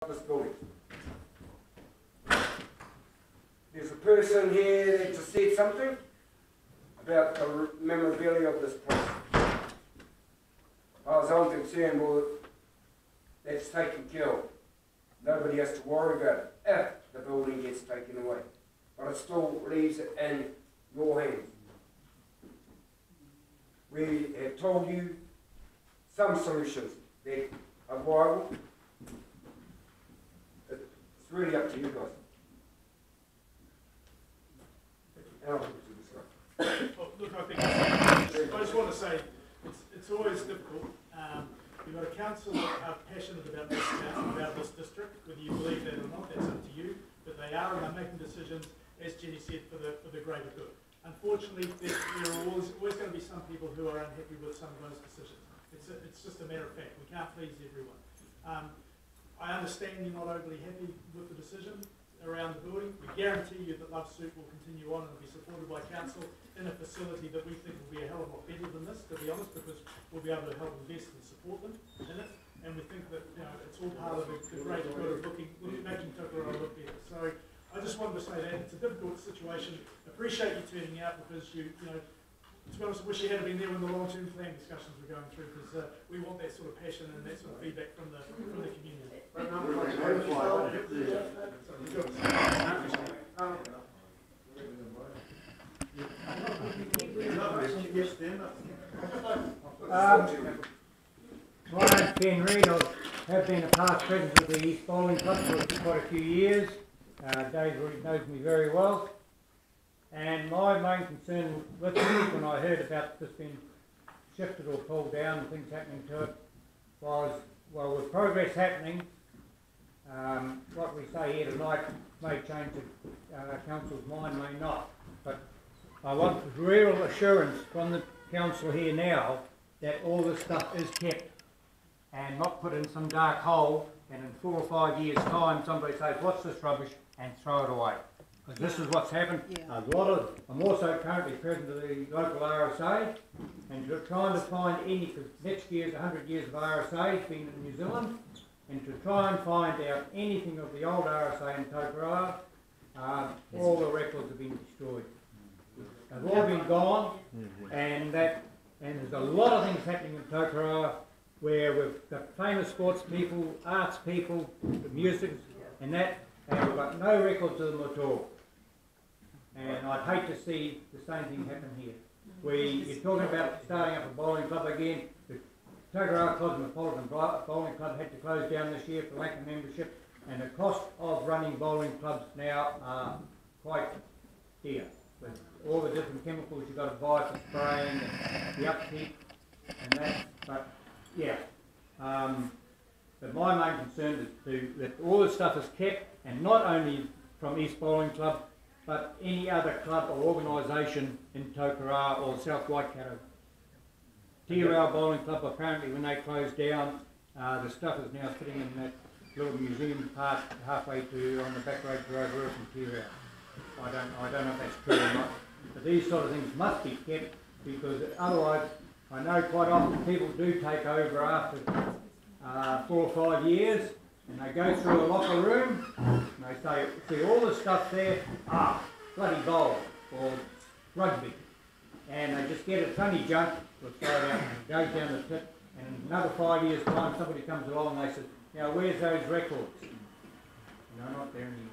this building. There's a person here that just said something about the memorabilia of this place. As far as I'm concerned, well, that's taken care of. Nobody has to worry about it if the building gets taken away. But it still leaves it in your hands. We have told you some solutions that are viable. It's really up to you guys. Well, look, I just want to say it's always difficult. You've got a council that are passionate about this district, whether you believe that or not, that's up to you. But they are, and they're making decisions, as Jenny said, for the greater good. Unfortunately, there are always going to be some people who are unhappy with some of those decisions. It's just a matter of fact. We can't please everyone. I understand you're not overly happy with the decision around the building. We guarantee you that Love Suit will continue on and will be supported by council in a facility that we think will be a hell of a lot better than this, to be honest, because we'll be able to help invest and support them in it. And we think that it's all part of the greater good of making Tokoroa look better. So I just wanted to say that it's a difficult situation. Appreciate you turning out, because to be honest, I wish you had been there when the long-term plan discussions were going through, because we want that sort of passion and that sort of feedback from the community. My name's Ken Reid. I have been a past president of the East Bowling Club for quite a few years. Dave already knows me very well. And my main concern with this, when I heard about this being shifted or pulled down and things happening to it, was, well, with progress happening, what we say here tonight may change the council's mind, may not. But I want real assurance from the council here now that all this stuff is kept and not put in some dark hole, and in 4 or 5 years' time somebody says, what's this rubbish, and throw it away. Because this is what's happened. Yeah. I'm also currently president of the local RSA, and trying to find any, because next year's 100 years of RSA being in New Zealand, and to try and find out anything of the old RSA in Tokoroa, all the records have been destroyed. They've all been gone, and there's a lot of things happening in Tokoroa where we've got famous sports people, arts people, the music, and we've got no records of them at all. And I'd hate to see the same thing happen here. You're talking about starting up a bowling club again. The Tokoroa Cosmopolitan Bowling Club had to close down this year for lack of membership, and the cost of running bowling clubs now are quite dear. With all the different chemicals you've got to buy for spraying and the upkeep and that. But yeah, but my main concern is that all this stuff is kept, and not only from East Bowling Club, but any other club or organisation in Tokoroa or South Waikato. Tiarau Bowling Club, apparently when they closed down, the stuff is now sitting in that little museum part halfway on the back road to Rotorua from Tiarau. I don't know if that's true or not, but these sort of things must be kept, because otherwise, I know quite often people do take over after 4 or 5 years, and they go through a locker room, and they say, see all the stuff there, bloody bowl, or rugby, and they just get it, it's only junk, we'll throw it out, and it goes down the tip, and in another 5 years' time, somebody comes along and they say, now where's those records? And they're not there anymore.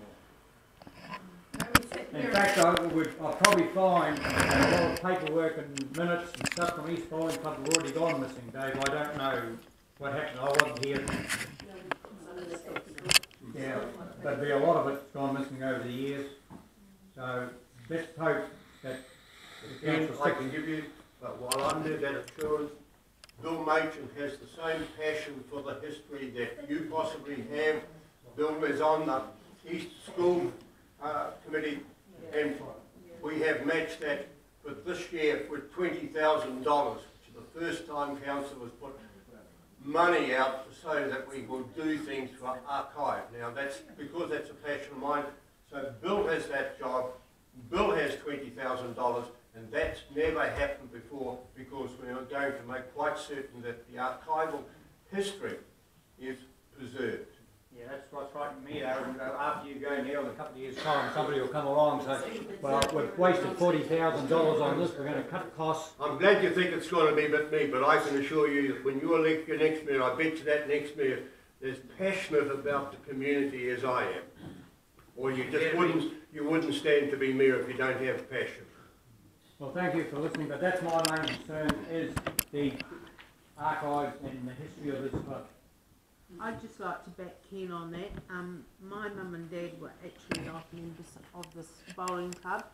In fact, I'll probably find a lot of paperwork and minutes and stuff from East Bowling Club have already gone missing, Dave. I don't know what happened. I wasn't here. Yeah, but a lot of it's gone missing over the years. So let's hope that the council I can give you, but while I'm there, that assurance, Bill Machin has the same passion for the history that you possibly have. Bill is on the East School Committee, and we have matched that for this year with $20,000, which is the first time council has put money out so that we will do things for archive. Now that's because that's a passion of mine. So Bill has that job. Bill has $20,000, and that's never happened before, because we are going to make quite certain that the archival history is preserved. Yeah, that's what's frightening me though, and after you go now, in a couple of years' time, somebody will come along and say, well, we've wasted $40,000 on this, we're going to cut costs. I'm glad you think it's going to be with me, but I can assure you that when you elect your next mayor, I bet you that next mayor is passionate about the community as I am. Or you just wouldn't stand to be mayor if you don't have passion. Well, thank you for listening, but that's my main concern, is the archives and the history of this club. I'd just like to back Ken on that. My mum and dad were actually life members of this bowling club.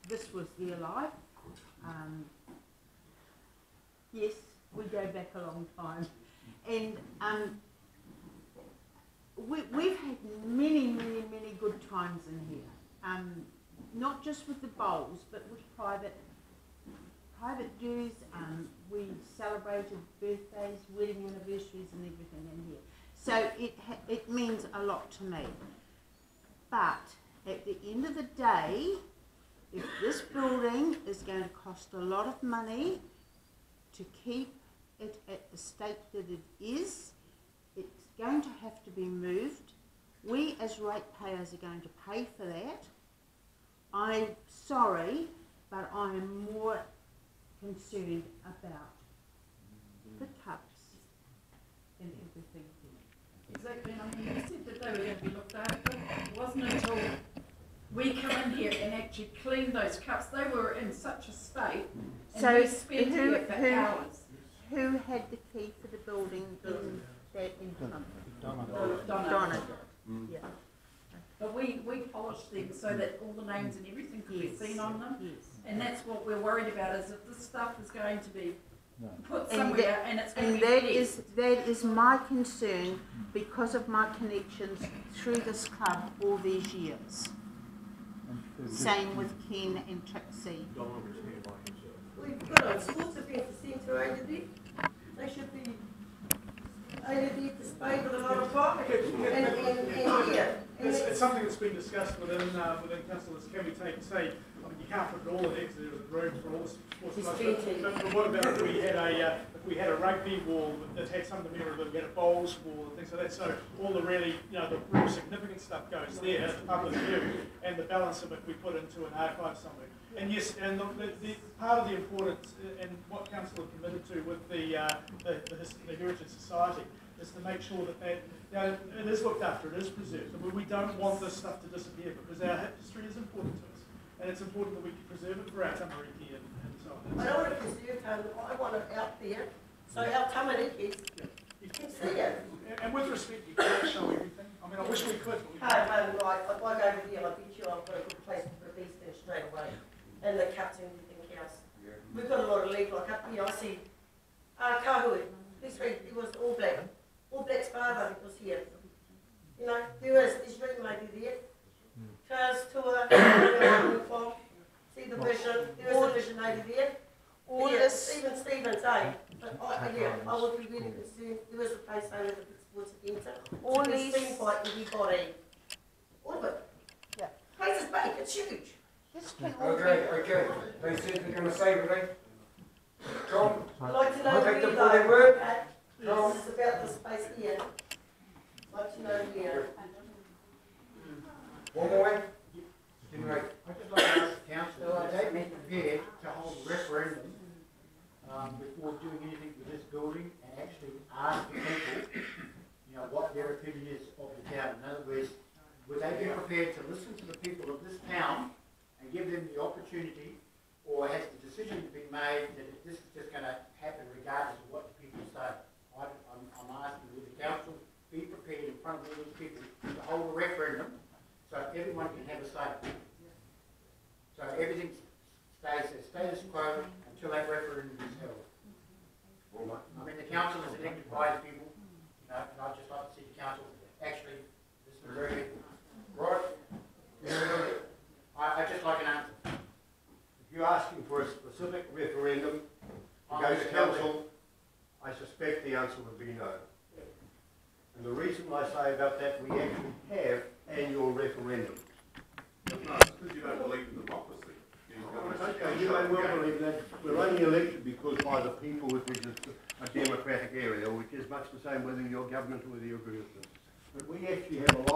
This was their life. Yes, we go back a long time. And we've had many good times in here. Not just with the bowls, but with private dues. We celebrated birthdays, wedding anniversaries and everything in here. So it means a lot to me. But at the end of the day, if this building is going to cost a lot of money to keep it at the state that it is, it's going to have to be moved. We as ratepayers are going to pay for that. I'm sorry, but I am more concerned about the cups and everything. Exactly, and I mean, you said that they were going to be looked after. It wasn't until we come in here and actually cleaned those cups. They were in such a state, and So we spent here for hours. Who had the key for the building in that interim? Donna. Donna. Yeah. But we polished them so that all the names and everything could be seen on them. Yes. And that's what we're worried about, is if this stuff is going to be put And somewhere and it's going And to be that is my concern because of my connections through this club all these years. Same with Ken and Trixie. Donna was here by himself. We've got a sports event centre over there. They should be over there to spay with a lot of fun. And here. It's something that's been discussed within councillors. Can we take, say, I mean, you can't put it all in there because there's room for all the sports clubs. But what about if we had a rugby wall that had some of the memorabilia, we had a bowls wall and things like that. So all the really, the real significant stuff goes there as public view, and the balance of it we put into an archive somewhere. And yes, and the part of the importance and what council are committed to with the Heritage Society is to make sure that it is looked after, it is preserved. And we don't want this stuff to disappear because our history is important to us. And it's important that we preserve it for our tamariki and so on. I don't want to preserve it, I want it out there. So our tamariki can see it. And with respect, you can't show everything. I mean, I wish we could. But we Hey, man, like, if I go over there, I bet you I've got a good place to put these things straight away. And the cups and everything else. We've got a lot of leaf, like up here, I see, Kahui, this week, it was All Black. All Black's father was here. There's ring lady there. Charles Tour, see the vision, there was a vision lady there. All Yeah, this, Even Stevens, eh? But I would be really concerned, there was a place over the sports centre. all To be these, seen by everybody. All of it. Yeah. Place is big, it's huge. this can all be, Okay. They said they're going to save it, eh? Tom? I'd like to know I'll where take you them go. for their word. Yes, it's about the space here. I'd like to know where. One more way? Anyway, I'd just like to ask the council, that they be prepared to hold a referendum before doing anything with this building and actually ask the people, what their opinion is of the town. In other words, would they be prepared to listen to the people of this town and give them the opportunity, or has the decision been made that this is just going to happen regardless of what the people say? I'm asking, would the council be prepared in front of all these people to hold a referendum so everyone can have a say? So everything stays as status quo until that referendum is held. I mean, the council is elected by the people, and I'd just like to see the council actually listen to their people. right? I'd just like an answer. If you're asking for a specific referendum to go to council, I suspect the answer would be no. And the reason I say about that, we actually have annual referendums. No, it's because you don't believe in democracy. Okay, you may well believe that we're only elected because by the people, which is a democratic area, which is much the same whether you're government or whether you're business. But we actually have a